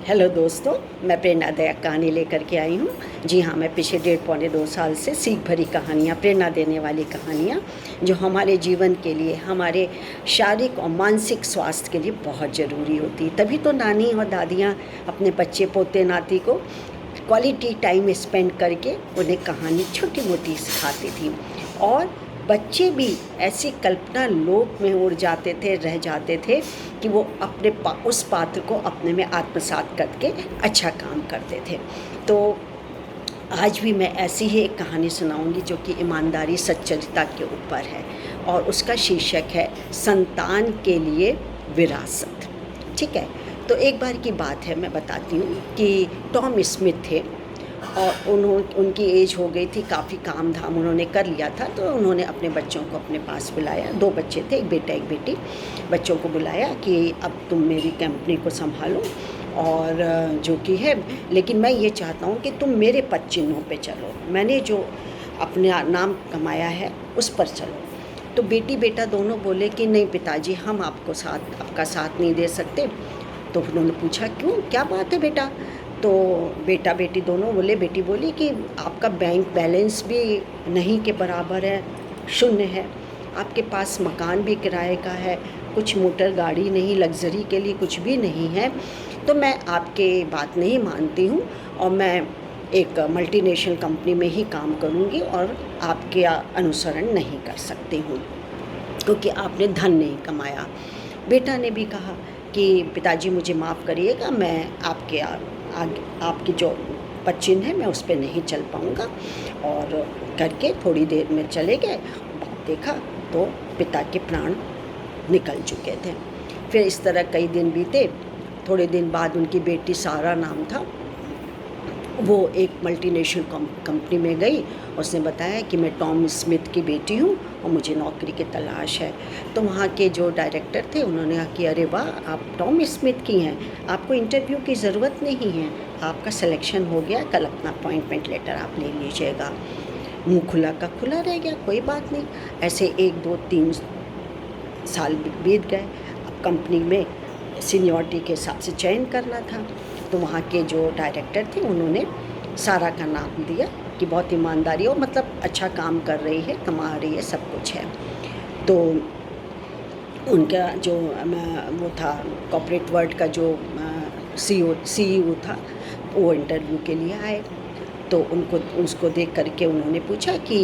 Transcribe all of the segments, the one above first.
Hello दोस्तों, मैं प्रेरणादायक कहानी लेकर के आई हूँ। जी हाँ, मैं पिछले 1.5-2 साल से सीख भरी कहानियाँ, प्रेरणा देने वाली कहानियाँ जो हमारे जीवन के लिए, हमारे शारीरिक और मानसिक स्वास्थ्य के लिए बहुत ज़रूरी होती। तभी तो नानी और दादियाँ अपने बच्चे पोते नाती को क्वालिटी टाइम स्पेंड करके उन्हें कहानी छोटी मोटी सिखाती थी और बच्चे भी ऐसी कल्पना लोक में उड़ जाते थे, रह जाते थे कि वो अपने उस पात्र को अपने में आत्मसात करके अच्छा काम करते थे। तो आज भी मैं ऐसी ही एक कहानी सुनाऊंगी जो कि ईमानदारी सच्चरिता के ऊपर है और उसका शीर्षक है संतान के लिए विरासत। ठीक है, तो एक बार की बात है, मैं बताती हूँ कि टॉम स्मिथ थे और उनकी एज हो गई थी, काफ़ी काम धाम उन्होंने कर लिया था। तो उन्होंने अपने बच्चों को अपने पास बुलाया, 2 बच्चे थे, एक बेटा एक बेटी। बच्चों को बुलाया कि अब तुम मेरी कंपनी को संभालो और जो कि है, लेकिन मैं ये चाहता हूँ कि तुम मेरे पद चिन्हों पे चलो, मैंने जो अपने नाम कमाया है उस पर चलो। तो बेटी बेटा दोनों बोले कि नहीं पिताजी, हम आपका साथ नहीं दे सकते। तो उन्होंने पूछा क्यों, क्या बात है बेटा? तो बेटा बेटी दोनों बोले, बेटी बोली कि आपका बैंक बैलेंस भी नहीं के बराबर है, शून्य है, आपके पास मकान भी किराए का है, कुछ मोटर गाड़ी नहीं, लग्जरी के लिए कुछ भी नहीं है, तो मैं आपके बात नहीं मानती हूँ और मैं एक मल्टीनेशनल कंपनी में ही काम करूँगी और आपके अनुसरण नहीं कर सकती हूँ क्योंकि आपने धन नहीं कमाया। बेटा ने भी कहा कि पिताजी मुझे माफ़ करिएगा, मैं आपकी जो पद चिन्ह है मैं उस पर नहीं चल पाऊँगा। और करके थोड़ी देर में चले गए, बाप देखा तो पिता के प्राण निकल चुके थे। फिर इस तरह कई दिन बीते। थोड़े दिन बाद उनकी बेटी सारा नाम था, वो एक मल्टीनेशनल कंपनी में गई। उसने बताया कि मैं टॉम स्मिथ की बेटी हूँ और मुझे नौकरी की तलाश है। तो वहाँ के जो डायरेक्टर थे उन्होंने कहा कि अरे वाह, आप टॉम स्मिथ की हैं, आपको इंटरव्यू की ज़रूरत नहीं है, आपका सिलेक्शन हो गया, कल अपना अपॉइंटमेंट लेटर आप ले लीजिएगा। मुँह खुला का खुला रह गया, कोई बात नहीं। ऐसे 1 2 3 साल बीत गए। अब कंपनी में सीनियरिटी के हिसाब से चयन करना था। तो वहाँ के जो डायरेक्टर थे उन्होंने सारा का नाम दिया कि बहुत ईमानदारी और मतलब अच्छा काम कर रही है, कमा रही है, सब कुछ है। तो उनका जो वो था कॉर्पोरेट वर्ल्ड का जो सीईओ था, वो इंटरव्यू के लिए आए। तो उसको देख करके उन्होंने पूछा कि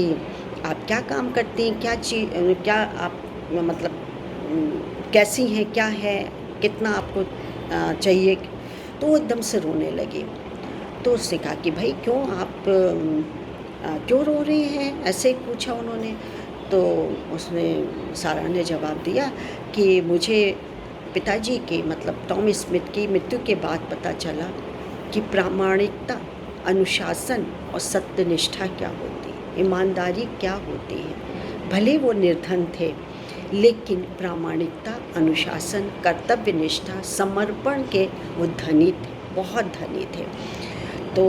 आप क्या काम करती हैं, क्या आप मतलब कैसी हैं, क्या है, कितना आपको चाहिए। तो वो एकदम से रोने लगी। तो उसने कहा कि भाई क्यों आप क्यों रो रही हैं, ऐसे पूछा उन्होंने। तो उसने सारा ने जवाब दिया कि मुझे पिताजी के मतलब टॉम स्मिथ की मृत्यु के बाद पता चला कि प्रामाणिकता, अनुशासन और सत्यनिष्ठा क्या होती है, ईमानदारी क्या होती है। भले वो निर्धन थे, लेकिन प्रामाणिकता, अनुशासन, कर्तव्य निष्ठा, समर्पण के वो धनी थे, बहुत धनी थे। तो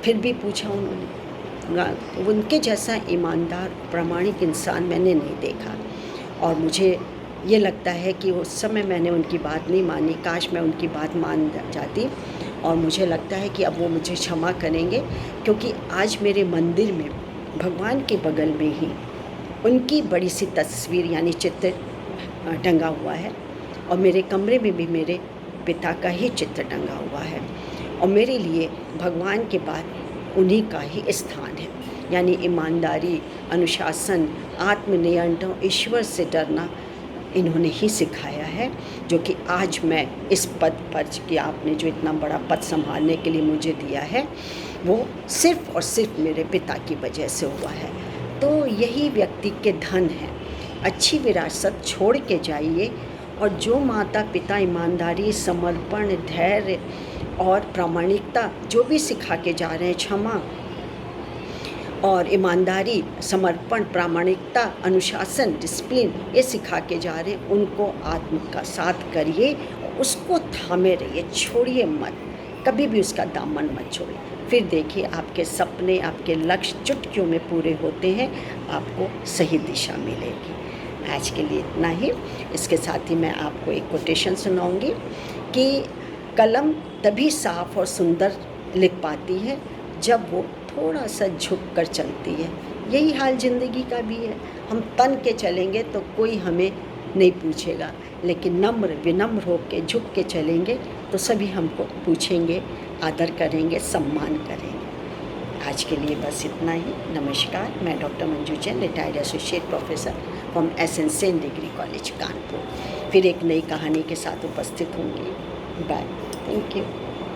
फिर भी पूछा उन्होंने, उनके जैसा ईमानदार प्रामाणिक इंसान मैंने नहीं देखा और मुझे ये लगता है कि उस समय मैंने उनकी बात नहीं मानी, काश मैं उनकी बात मान जाती। और मुझे लगता है कि अब वो मुझे क्षमा करेंगे क्योंकि आज मेरे मंदिर में भगवान के बगल में ही उनकी बड़ी सी तस्वीर यानी चित्र टंगा हुआ है और मेरे कमरे में भी मेरे पिता का ही चित्र टंगा हुआ है और मेरे लिए भगवान के बाद उन्हीं का ही स्थान है। यानी ईमानदारी, अनुशासन, आत्मनियंत्रण, ईश्वर से डरना इन्होंने ही सिखाया है, जो कि आज मैं इस पद पर कि आपने जो इतना बड़ा पद संभालने के लिए मुझे दिया है, वो सिर्फ़ और सिर्फ मेरे पिता की वजह से हुआ है। तो यही व्यक्ति के धन है। अच्छी विरासत छोड़ के जाइए और जो माता पिता ईमानदारी, समर्पण, धैर्य और प्रामाणिकता जो भी सिखा के जा रहे हैं, क्षमा और ईमानदारी, समर्पण, प्रामाणिकता, अनुशासन, डिसिप्लिन, ये सिखा के जा रहे हैं, उनको आत्मसात करिए और उसको थामे रहिए, छोड़िए मत, कभी भी उसका दामन मत छोड़िए। फिर देखिए आपके सपने, आपके लक्ष्य चुटकियों में पूरे होते हैं, आपको सही दिशा मिलेगी। आज के लिए इतना ही। इसके साथ ही मैं आपको एक कोटेशन सुनाऊंगी कि कलम तभी साफ और सुंदर लिख पाती है जब वो थोड़ा सा झुक कर चलती है। यही हाल ज़िंदगी का भी है। हम तन के चलेंगे तो कोई हमें नहीं पूछेगा, लेकिन नम्र विनम्र होकर झुक के चलेंगे तो सभी हमको पूछेंगे, आदर करेंगे, सम्मान करेंगे। आज के लिए बस इतना ही। नमस्कार। मैं doctor Manju Jain, retired associate professor from SN Sen degree college Kanpur, फिर एक नई कहानी के साथ उपस्थित होंगी। बाय। Thank you.